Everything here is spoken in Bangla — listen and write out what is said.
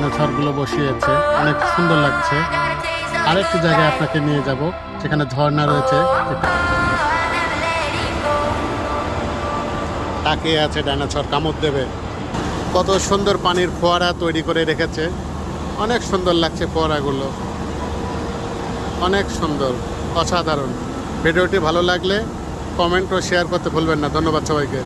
ডাইনোসরগুলো বসিয়েছে, অনেক সুন্দর লাগছে। আরেকটি জায়গায় আপনাকে নিয়ে যাব, সেখানে ঝর্ণা রয়েছে। তাকিয়ে আছে ডাইনোসর, কামড় দেবে। কত সুন্দর পানির ফোয়ারা তৈরি করে রেখেছে, অনেক সুন্দর লাগছে ফোয়ারাগুলো, অনেক সুন্দর, অসাধারণ। ভিডিওটি ভালো লাগলে কমেন্ট ও শেয়ার করতে ভুলবেন না। ধন্যবাদ সবাইকে।